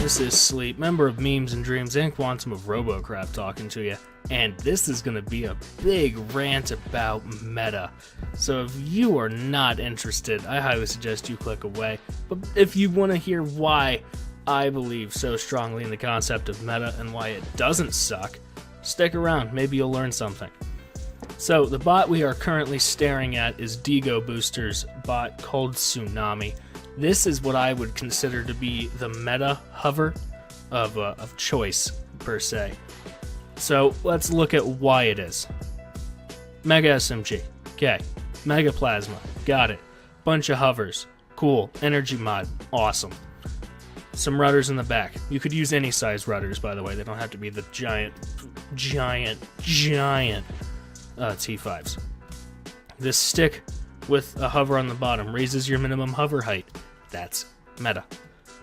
This is Sleep, member of Memes and Dreams and Quantum of Robocraft talking to you, and this is going to be a big rant about meta. So if you are not interested, I highly suggest you click away. But if you want to hear why I believe so strongly in the concept of meta and why it doesn't suck, stick around, maybe you'll learn something. So the bot we are currently staring at is Digo Booster's bot called Tsunami. This is what I would consider to be the meta hover of choice, per se. So let's look at why it is. Mega SMG, okay. Mega Plasma, got it. Bunch of hovers, cool. Energy mod, awesome. Some rudders in the back. You could use any size rudders, by the way. They don't have to be the giant T5s. This stick with a hover on the bottom raises your minimum hover height. That's meta.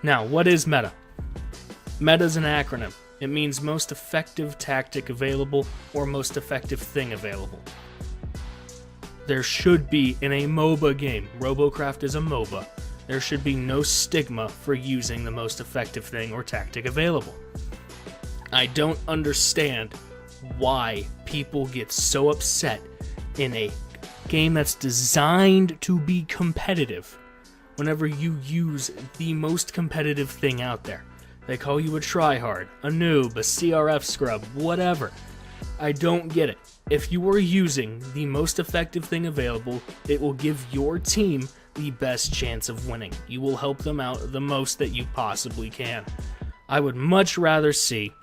Now, what is meta? Meta is an acronym. It means most effective tactic available or most effective thing available. There should be, in a MOBA game, robocraft is a MOBA, there should be no stigma for using the most effective thing or tactic available. I don't understand why people get so upset in a game that's designed to be competitive whenever you use the most competitive thing out there. They call you a tryhard, a noob, a CRF scrub, whatever. I don't get it. If you are using the most effective thing available, it will give your team the best chance of winning. You will help them out the most that you possibly can. I would much rather see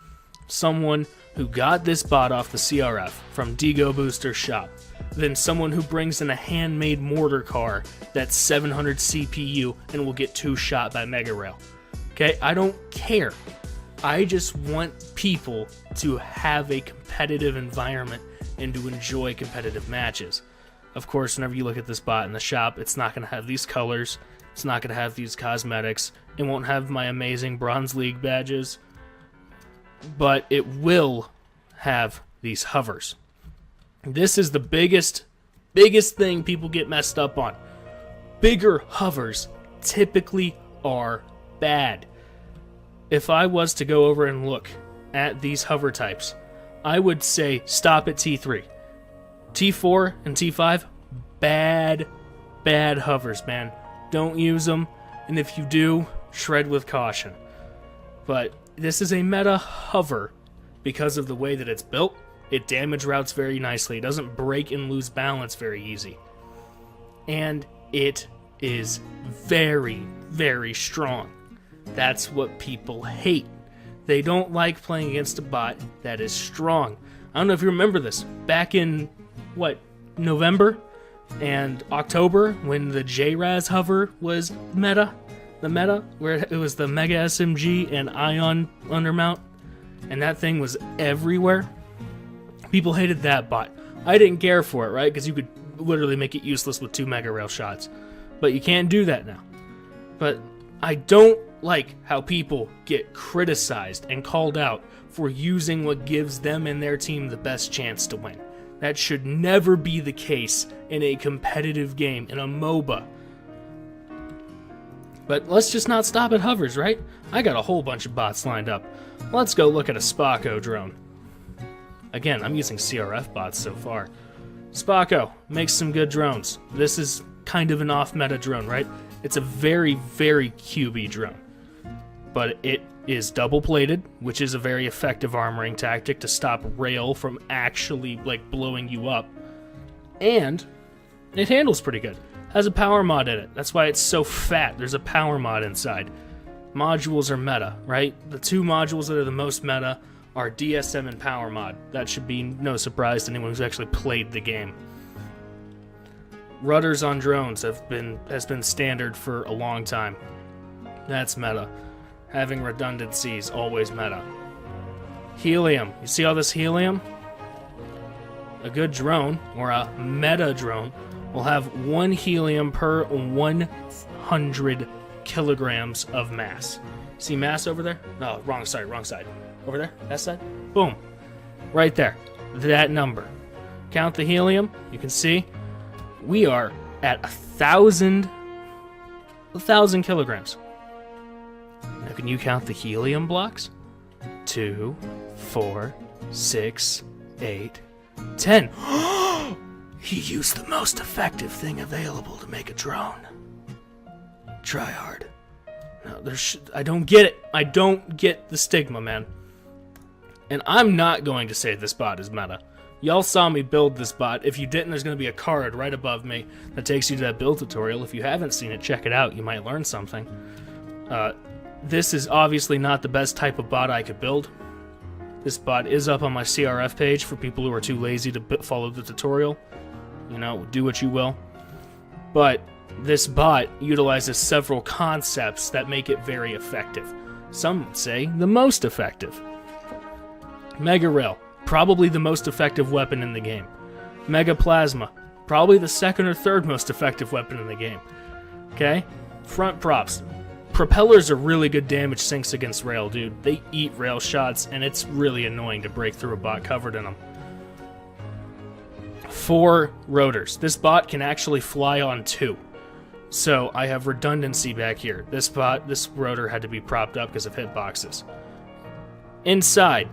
someone who got this bot off the CRF from Digo Booster's shop than someone who brings in a handmade mortar car that's 700 CPU and will get 2 shot by Mega Rail. Okay, I don't care. I just want people to have a competitive environment and to enjoy competitive matches. Of course, whenever you look at this bot in the shop, it's not going to have these colors, it's not going to have these cosmetics, it won't have my amazing Bronze League badges, but it will have these hovers. This is the biggest thing people get messed up on. Bigger hovers typically are bad. If I was to go over and look at these hover types, I would say stop at T3. T4 and T5, bad hovers, man. Don't use them, and if you do, shred with caution. But this is a meta hover because of the way that it's built. It damage routes very nicely. It doesn't break and lose balance very easy. And it is very, very strong. That's what people hate. They don't like playing against a bot that is strong. I don't know if you remember this. Back in, November and October, when the JRAS hover was meta, where it was the Mega SMG and Ion undermount, and that thing was everywhere. People hated that bot. I didn't care for it, right? Because you could literally make it useless with 2 Mega Rail shots. But you can't do that now. But I don't like how people get criticized and called out for using what gives them and their team the best chance to win. That should never be the case in a competitive game, in a MOBA. But let's just not stop at hovers, right? I got a whole bunch of bots lined up. Let's go look at a Spaco drone. Again, I'm using CRF bots so far. Spaco makes some good drones. This is kind of an off-meta drone, right? It's a very, very QB drone. But it is double-plated, which is a very effective armoring tactic to stop rail from actually, blowing you up. And it handles pretty good. Has a power mod in it. That's why it's so fat. There's a power mod inside. Modules are meta, right? The 2 modules that are the most meta are DSM and Power Mod. That should be no surprise to anyone who's actually played the game. Rudders on drones has been standard for a long time. That's meta. Having redundancies, always meta. Helium. You see all this helium? A good drone, or a meta drone, will have 1 helium per 100 kilograms of mass. See mass over there? No, wrong side. Over there? That side? Boom. Right there. That number. Count the helium. You can see we are at 1,000 kilograms. Now, can you count the helium blocks? 2, 4, 6, 8, 10. He used the most effective thing available to make a drone. Try hard. No, I don't get it. I don't get the stigma, man. And I'm not going to say this bot is meta. Y'all saw me build this bot. If you didn't, there's going to be a card right above me that takes you to that build tutorial. If you haven't seen it, check it out. You might learn something. This is obviously not the best type of bot I could build. This bot is up on my CRF page for people who are too lazy to follow the tutorial. You know, do what you will. But this bot utilizes several concepts that make it very effective. Some would say the most effective. Mega Rail, probably the most effective weapon in the game. Mega Plasma, probably the second or third most effective weapon in the game. Okay? Front props. Propellers are really good damage sinks against rail, dude. They eat rail shots, and it's really annoying to break through a bot covered in them. 4 rotors. This bot can actually fly on 2. So I have redundancy back here. This rotor had to be propped up because of hitboxes. Inside,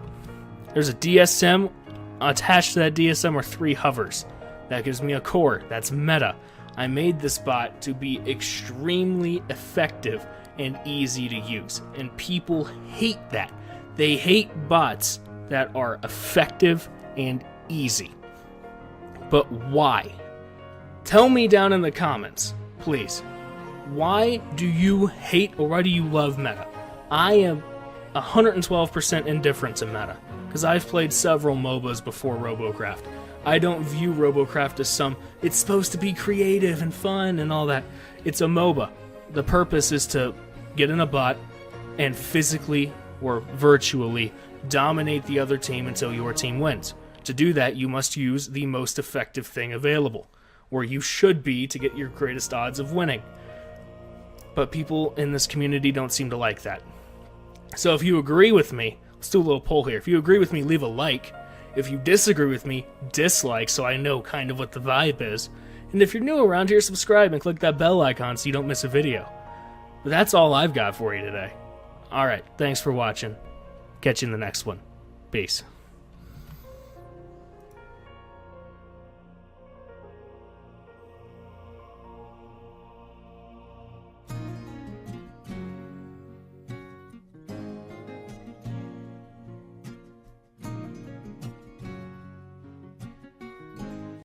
there's a DSM. Attached to that DSM are 3 hovers. That gives me a core. That's meta. I made this bot to be extremely effective and easy to use. And people hate that. They hate bots that are effective and easy. But why? Tell me down in the comments, please. Why do you hate or why do you love meta? I am 112% indifferent to meta, because I've played several MOBAs before robocraft. I don't view robocraft as it's supposed to be creative and fun and all that. It's a MOBA. The purpose is to get in a bot and physically or virtually dominate the other team until your team wins. To do that, you must use the most effective thing available, or you should be, to get your greatest odds of winning. But people in this community don't seem to like that. So if you agree with me, let's do a little poll here. If you agree with me, leave a like. If you disagree with me, dislike, so I know kind of what the vibe is. And if you're new around here, subscribe and click that bell icon so you don't miss a video. But that's all I've got for you today. Alright, thanks for watching. Catch you in the next one. Peace.